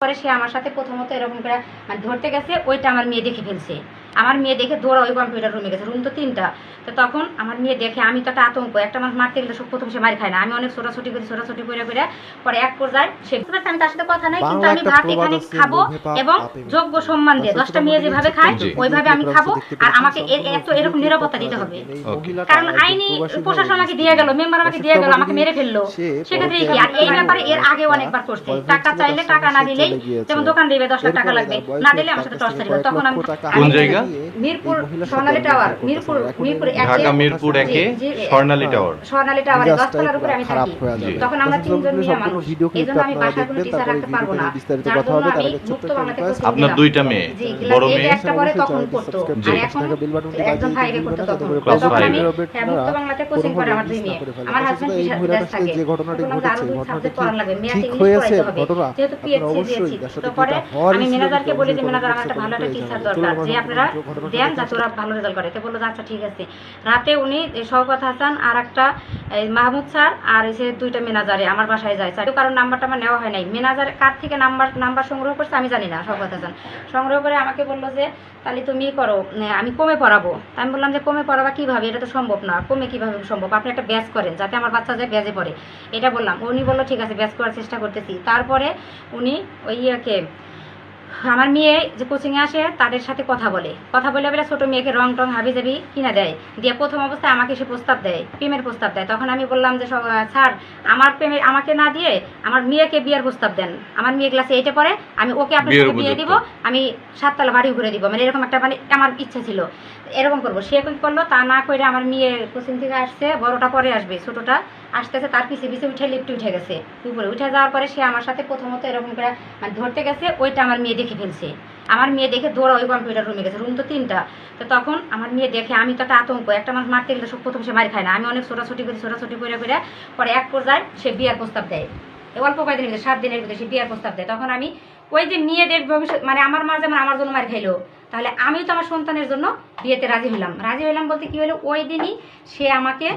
পরে সে আমার সাথে প্রথমত এরকম করে মানে ধরতে গেছে, ওইটা আমার মেয়ে দেখে ফেলছে। আমার মেয়ে দেখে দৌড়া ওই কম্পিউটার রুমে গেছে, রুম তো 3টা। তো তখন আমার মেয়ে দেখে, আমি তো একটা আতঙ্ক, একটা মানুষ মারতে গেলে সব প্রথম সে মারি খায় না, আমি অনেক ছোটাছুটি করে পরে এক পর্যায়ে সে আমি তার সাথে কথা নাই, কিন্তু আমি ভাত এখানে খাবো এবং যোগ্য সম্মান দিয়ে 10টা মেয়ে যেভাবে খায় ওইভাবে আমি খাবো, আর আমাকে এরকম নিরাপত্তা দিতে হবে। কারণ আইনি প্রশাসন আমাকে দিয়ে গেল, মেম্বার আমাকে দিয়ে গেল, আমাকে মেরে ফেললো, সেক্ষেত্রে কি? আর এই ব্যাপারে এর আগেও অনেকবার করছে, টাকা চাইলে টাকা না দিলেই, যেমন দোকান দেবে 10 লাখ টাকা লাগবে, না দিলে আমার সাথে টর্চার করবে। তখন আমি কোন জায়গা? মিরপুর স্বর্ণালী টাওয়ার, মিরপুর ঢাকা মিরপুর 1 স্বর্ণালী টাওয়ার, স্বর্ণালী টাওয়ারে 10 তলার উপরে আমি থাকি। তখন আমরা 3 জন মেয়ে মানুষ, এইজন্য আমি বাসায় কোনো টিচার রাখতে পারবো না, যার জন্য আমি মুক্ত বাংলাতে কোচিং আপনার 2টা মেয়ে, বড় মেয়ে একটা পরে তখন করতো, আর এখন একজন ভাইকে করতে তখন আমি মুক্ত বাংলাতে কোচিং করে আমার 2 মেয়ে। আমার হাজবেন্ড বিদেশ থাকে, যে ঘটনাটি ঘটেছে ঘটনাটি পড়ানো লাগবে, মেয়ে ইংলিশ পড়াইতে হবে, যেহেতু পিএইচডি দিয়েছি। তো পরে আমি ম্যানেজারকে বলি যে ম্যানেজার আমার একটা ভালো একটা টিচার দরকার, যে আপনারা দেন যাতে ওরা ভালো রেজাল্ট করে। তো বললো আচ্ছা ঠিক আছে। রাতে উনি শওকত হাসান আর একটা মাহমুদ স্যার আর এসে 2টা ম্যানেজারে আমার বাসায় যায়, কারণ নাম্বারটা আমার নেওয়া হয় নাই। ম্যানেজার কার থেকে নাম্বার সংগ্রহ করছে আমি জানি না। শওকত হাসান সংগ্রহ করে আমাকে বললো যে তাহলে তুমি করো, আমি কমে পড়াবো। আমি বললাম যে কমে পড়াবা কিভাবে, এটা তো সম্ভব না, কমে কিভাবে সম্ভব, আপনি একটা ব্যাচ করেন যাতে আমার বাচ্চা যায় ব্যাচে পড়ে, এটা বললাম। উনি বললো ঠিক আছে ব্যাচ করার চেষ্টা করতেছি। তারপরে উনি ওই আমার মেয়ে যে কোচিংয়ে আসে তাদের সাথে কথা বলে বলে ছোটো মেয়েকে রং টং হাবিজাবি কিনা দেয়, দিয়ে প্রথম অবস্থায় আমাকে সে প্রস্তাব দেয়, প্রেমের প্রস্তাব দেয়। তখন আমি বললাম যে স্যার আমার প্রেমের আমাকে না দিয়ে আমার মেয়েকে বিয়ের প্রস্তাব দেন, আমার মেয়ে ক্লাসে 8-এ পড়ে, আমি ওকে আপনার সাথে বিয়ে দিব, আমি 7 তলা বাড়ি ঘুরে দিব, মানে এরকম একটা মানে আমার ইচ্ছা ছিল এরকম করবো। সে কি করলো, তা না করে আমার মেয়ে কোচিং থেকে আসছে, বড়টা পরে আসবে, ছোটোটা আসতেছে, তার পিছিয়ে উঠে লিফটে উঠে গেছে, উপরে উঠে যাওয়ার পরে সে আমার সাথে প্রথমত এরকম করে মানে ধরতে গেছে, ওইটা আমার মেয়ে দেখে ফেলছে। আমার মেয়ে দেখে দৌড়া ওই কম্পিউটার রুমে গেছে, রুম তো 3টা। তো তখন আমার মেয়ে দেখে, আমি তো একটা আতঙ্ক, একটা মানুষ মারতে গেলে সব প্রথম সে মারি খায় না, আমি অনেক ছোটাছুটি করে পরে এক পর্যায়ে সে বিয়ার প্রস্তাব দেয়, অল্প কয়েকদিনের ভিতরে 7 দিনের ভিতরে সে বিয়ার প্রস্তাব দেয়। তখন আমি ওই যে মেয়েদের ভবিষ্যৎ, মানে আমার মা যেমন আমার জন্য মার খাইলো, তাহলে আমিও তো আমার সন্তানের জন্য বিয়েতে রাজি হইলাম বলতে কি হলো, ওই দিনই সে আমাকে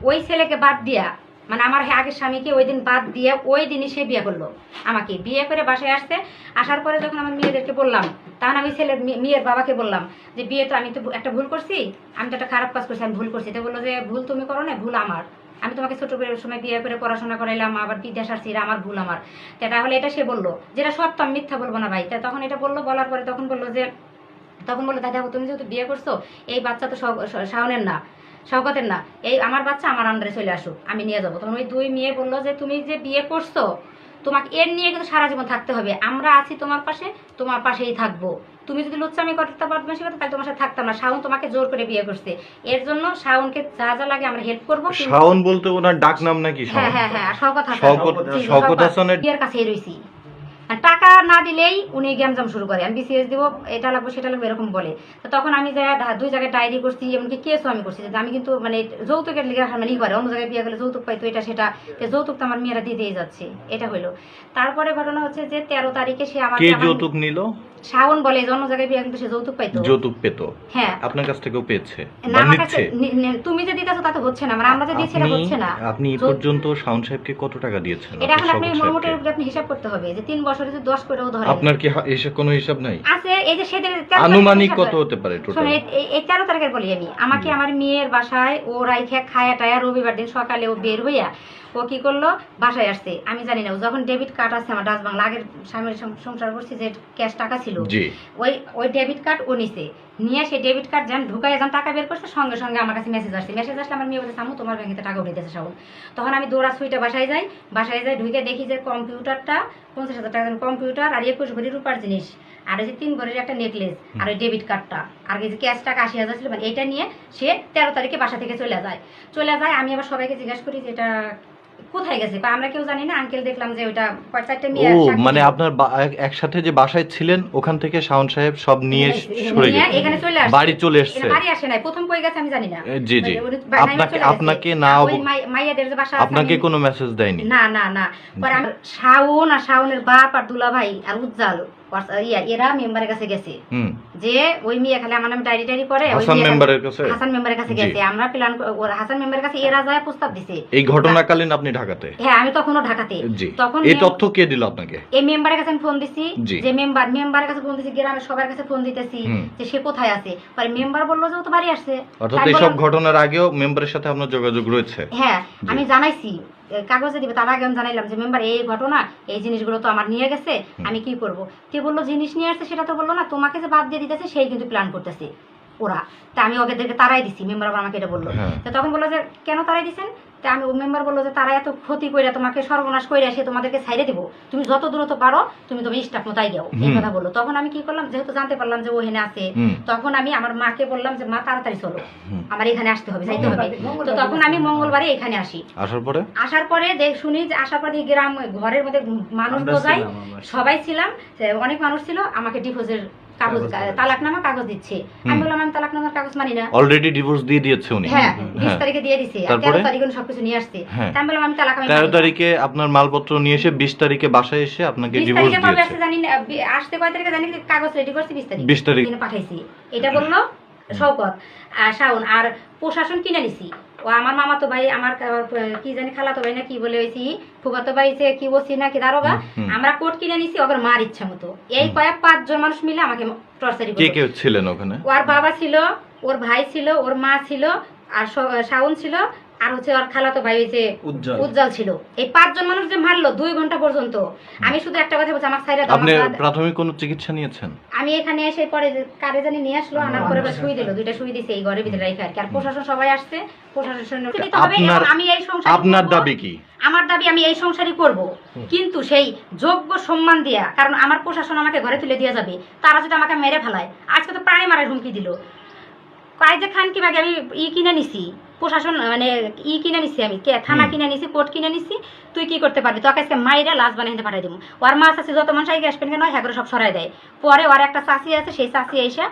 ওই ছেলেকে বাদ দিয়া, মানে আমার আগের স্বামীকে ওই দিন বাদ দিয়ে ওই দিনই সে বিয়ে করলো, আমাকে বিয়ে করে বাসায় আসছে। আসার পরে যখন আমার মেয়েদেরকে বললাম, তখন আমি মেয়ের বাবাকে বললাম যে বিয়ে তো আমি তো একটা ভুল করছি, আমি তো একটা খারাপ কাজ করছি, আমি ভুল করছি। তো বললো যে ভুল তুমি করো না, ভুল আমার, আমি তোমাকে ছোট সময় বিয়ে করে পড়াশোনা করাইলাম, আবার বিদেশ আসছি, আমার ভুল আমার। তাহলে এটা সে বললো, যেটা সব তো আমি মিথ্যা বলবো না ভাই। তখন এটা বলার পরে তখন বললো দাদা তুমি যেহেতু বিয়ে করছো, এই বাচ্চা তো শাওনের না, শওকতের না, এই আমার বাচ্চা আমার আন্ডারে চলে আসুক, আমি নিয়ে যাবো। তখন ওই 2 মেয়ে বললো যে তুমি যে বিয়ে করছো, তোমাকে এর নিয়ে কিন্তু সারা জীবন থাকতে হবে, আমরা আছি তোমার পাশে, তোমার পাশেই থাকবো। তুমি যদি লুচ্চামি করতে বদমাশি করতে, তাহলে তোমার সাথে থাকতাম না। শাওন তোমাকে জোর করে বিয়ে করছে, এর জন্য শাওনকে যা যা লাগে আমরা হেল্প করবো। শাওন বলতে ওনার ডাক নাম নাকি? হ্যাঁ শওকত হাসানের বিয়ের কাছেই রইছি, টাকা না দিলেই উনি গ্যামজাম শুরু করে, আমি বিসিএস দিব, এটা লাগবে সেটা লাগবে এরকম বলে। তো তখন আমি 2 জায়গায় ডায়েরি করছি, এমনকি কেসও আমি করছি যে আমি কিন্তু মানে যৌতুকের লিগে মানে করে, অন্য জায়গায় বিয়ে গেলে যৌতুক পাইতো, এটা সেটা, যৌতুক তো আমার মেয়েরা দিয়ে যাচ্ছে, এটা হইলো। তারপরে ঘটনা হচ্ছে যে 13 তারিখে সে আমাকে যৌতুক নিল, শাওন বলে অন্য জায়গায় বিয়ে কিন্তু সে যৌতুক পাইতো, যৌতুক পেতো। হ্যাঁ, আপনার কাছ থেকেও পেয়েছে না, আমার কাছে তুমি যে দিতেছো তাতে হচ্ছে না, মানে আমরা যে দিয়েছি এটা হচ্ছে না। আপনি এই পর্যন্ত শাওন সাহেবকে কত টাকা দিয়েছেন? এটা এখন আপনি মোটামুটি আপনি হিসাব করতে হবে যে 3 বছরে যদি 10 করেও ধরে। আপনার কি এসে কোনো হিসাব নাই? আছে, এই যে সেদিন আনুমানিক কত হতে পারে টোটাল? এই 13 তারিখের বলি আমি, আমাকে আমার মেয়ের বাসায় ও রাইখা খায়া টায়া রবিবার দিন সকালে ও বের হইয়া ও কি করলো, বাসায় আসছে, আমি জানি না। ও যখন ডেবিট কার্ড আছে আমার ডাচ বাংলা, আগের স্বামীর সংসার করছি যে ক্যাশ টাকা ছিল, ওই ডেবিট কার্ড ও নিছে, নিয়ে সেই ডেবিট কার্ড যেন ঢুকাই যখন টাকা বের করছে, সঙ্গে সঙ্গে আমার কাছে মেসেজ আসলে আমার মেয়ে বলছে আম্মু তোমার ব্যাংকে টাকা উঠেছে শাওন। তখন আমি দৌড়া সুইটা বাসায় যাই ঢুকে দেখি যে কম্পিউটারটা 50,000 টাকা কম্পিউটার আর 21 ভরি রূপার জিনিস, আর ওই যে 3 ভরির একটা নেকলেস, আর ওই ডেবিট কার্ডটা, আর এই যে ক্যাশ টাকা 80,000 ছিল, মানে এটা নিয়ে সে 13 তারিখে বাসা থেকে চলে যায়। আমি আবার সবাইকে জিজ্ঞাসা করি যে এটা কোথায় গেছে, আমরা কেউ জানি না। আঙ্কেল দেখলাম যে ওটা 4-4টা মেয়ে, মানে আপনার একসাথে যে বাসায় ছিলেন ওখান থেকে শাওন সাহেব সব নিয়ে সরে গেছে, এখানে চলে আসে, বাড়ি চলে আসছে, বাড়ি আসে নাই, প্রথম কই গেছে আমি জানি না। জি আপনাকে না, ওই মাইয়াদের যে বাসা আপনাকে কোনো মেসেজ দেয়নি? না পরে আমি শাওনের বাপ আর দুলা ভাই আর উজ্জাল এরা মেম্বারের কাছে গেছে, যে ওই মেয়ে খালি আমার নামে ডায়েরি করে হাসান মেম্বারের কাছে গেছে, আমরা প্ল্যান হাসান মেম্বারের কাছে এরা যায় প্রস্তাব দিছে। এই ঘটনাকালীন আপনি ঢাকাতে? হ্যাঁ আমি তখনও ঢাকাতে। তখন এই তথ্য কে দিল আপনাকে? এই মেম্বারের কাছে আমি ফোন দিছি, যে মেম্বারের কাছে ফোন দিছি, গ্রামের সবার কাছে ফোন দিতেছি যে সে কোথায় আছে। পরে মেম্বার বলল যে ও তো বাড়ি আসছে। অর্থাৎ এই সব ঘটনার আগেও মেম্বারের সাথে আপনার যোগাযোগ রয়েছে? হ্যাঁ আমি জানাইছি, কাগজে দিবে তার আগে আমি জানাইলাম যে মেম্বার এই ঘটনা, এই জিনিসগুলো তো আমার নিয়ে গেছে, আমি কি করব। কে বললো জিনিস নিয়ে আসছে সেটা তো বললো না, তোমাকে যে বাদ দিয়ে দিতেছে সেই কিন্তু প্ল্যান করতেছে ওরা। তা আমি ওদেরকে তারাই দিছি, মেম্বার আবার আমাকে এটা বললো। তো তখন বললো যে কেন তারাই দিছেন? তা আমি ও মেম্বার বললো যে তারা এত ক্ষতি কইরা তোমাকে সর্বনাশ কইরা সে তোমাদেরকে ছাইড়ে দিব, তুমি যত দ্রুত পারো তুমি স্টাফ মতাই যাও, এই কথা বললো। তখন আমি কি করলাম, যেহেতু জানতে পারলাম যে ও এখানে আছে, তখন আমি আমার মাকে বললাম যে মা তাড়াতাড়ি চলো, আমার এখানে আসতে হবে, যাইতে হবে। তো তখন আমি মঙ্গলবারে এখানে আসি। আসার পরে শুনি যে আসার পরে গ্রাম ঘরের মধ্যে মানুষ বোঝাই সবাই ছিলাম, অনেক মানুষ ছিল, আমাকে ডিভোর্সের কাগজ, তালাকনামা কাগজ দিচ্ছে। আমি বললাম আমি তালাকনামার কাগজ মানি না। অলরেডি ডিভোর্স দিয়ে দিয়েছে উনি? হ্যাঁ 20 তারিখে দিয়ে দিয়েছে, 13 তারিখে সবকিছু নিয়ে আসছে। আমি বললাম আমি তালাক, আমি 13 তারিখে আপনার মালপত্র নিয়ে এসে 20 তারিখে বাসায় এসে আপনাকে ডিভোর্স দিয়েছে। 20 তারিখে জানি না আসতে কয় তারিখে জানি, কাগজ রেডি করছি 20 তারিখে পাঠাইছি। এটা বললো শওকত আর শাওন। আর প্রশাসন কিনে নিছি, ও আমার মামাতো ভাই, আমার কি জানি খালাতো ভাই না কি বলে হয়েছি, ফুফাতো ভাই যে কি বলছি না কি দারোগা, আমরা কোর্ট কিনে নিছি ওদের মার ইচ্ছা মতো। এই কয়েক 5 জন মানুষ মিলে আমাকে টর্চারি করলো। কে ছিলেন ওখানে? ওর বাবা ছিল, ওর ভাই ছিল, ওর মা ছিল, আর শাওন ছিল, আর হচ্ছে ওর খালাতো ভাই হয়েছে উজ্জ্বল ছিল। এই 5 জন মানুষ যে মারলো 2 ঘন্টা পর্যন্ত। আমি শুধু একটা কথা বলছি, আমার সাইরা আপনি প্রাথমিক কোনো চিকিৎসা নিয়েছেন? আমি এখানে এসে পরে কারে জানি নিয়ে আসলো, আনার পরে শুই দিল, 2টা শুই দিছে এই ঘরের ভিতরে রেখে। আর প্রশাসন সবাই আসছে, প্রশাসন আমি এই সংসার, আপনার দাবি কি? আমার দাবি আমি এই সংসারই করব, কিন্তু সেই যোগ্য সম্মান দিয়া, কারণ আমার প্রশাসন আমাকে ঘরে তুলে দিয়ে যাবে, তারা যদি আমাকে মেরে ফেলায়। আজকে তো প্রাণে মারার হুমকি দিল। কাজে খান কি ভাগে আমি কিনে নিছি, প্রশাসন মানে কিনে নিছি, আমি থানা কিনে নিছি, কোর্ট কিনে নিছি, তুই কি করতে পারবি? তোকে আজকে মাইরা লাশ বানিয়ে হিন্দে পাঠাই দিব। ওর মাছ আছে যত মানুষ আগে আসবেন কেন হ্যাঁ সব সরাই দেয়। পরে ওর একটা চাষি আছে, সেই চাষি এসে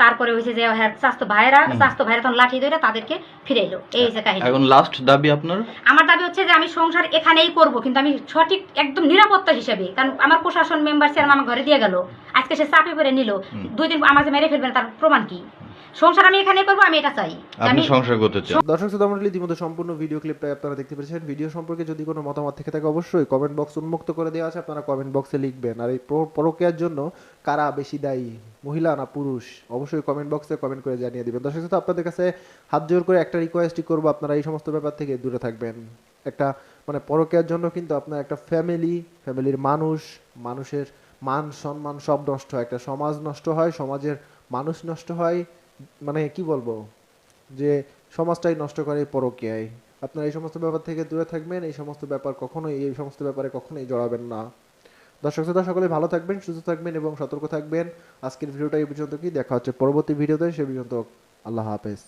তারপরে হয়েছে যে স্বাস্থ্য ভাইরা তখন লাঠি ধরে তাদেরকে ফিরাইলো। এই যে কাহিনী। এখন লাস্ট দাবি আপনার? আমার দাবি হচ্ছে যে আমি সংসার এখানেই করব, কিন্তু আমি সঠিক একদম নিরাপত্তা হিসেবে, কারণ আমার প্রশাসন মেম্বার চেয়ারম্যান আমার ঘরে দিয়ে গেল, আজকে সে চাপে পড়ে নিল, 2 দিন আমাকে মেরে ফেলবেন, তার প্রমাণ কি? সংসার আমি এখানে করব, আমি এটা চাই, আমি সংসার করতে চাই। দর্শক শ্রোতা মণ্ডলী, ইতিমধ্যে সম্পূর্ণ ভিডিও ক্লিপটা আপনারা দেখতে পেরেছেন। ভিডিও সম্পর্কে যদি কোনো মতামত থেকে থাকে অবশ্যই কমেন্ট বক্স উন্মুক্ত করে দেওয়া আছে, আপনারা কমেন্ট বক্সে লিখবেন। আর এই পরকীয়ার জন্য কারা বেশি দায়ী, মহিলা না পুরুষ, অবশ্যই কমেন্ট বক্সে কমেন্ট করে জানিয়ে দিবেন। দর্শক শ্রোতা আপনাদের কাছে হাত জোর করে একটা রিকোয়েস্টই করবো, আপনারা এই সমস্ত ব্যাপার থেকে দূরে থাকবেন। একটা মানে পরকীয়ার জন্য কিন্তু আপনার একটা ফ্যামিলির মানুষের মান সম্মান সব নষ্ট হয়, একটা সমাজ নষ্ট হয়, সমাজের মানুষ নষ্ট হয়, মানে কি বলবো যে সমাজটাই নষ্ট করে পরকীয়ায়। আপনারা এই সমস্ত ব্যাপার থেকে দূরে থাকবেন, এই সমস্ত ব্যাপারে কখনোই জড়াবেন না। দর্শক শ্রোতা সকলে ভালো থাকবেন, সুস্থ থাকবেন এবং সতর্ক থাকবেন। আজকের ভিডিওটা এই পর্যন্ত, কি দেখা হচ্ছে পরবর্তী ভিডিওতে, সে পর্যন্ত আল্লাহ হাফেজ।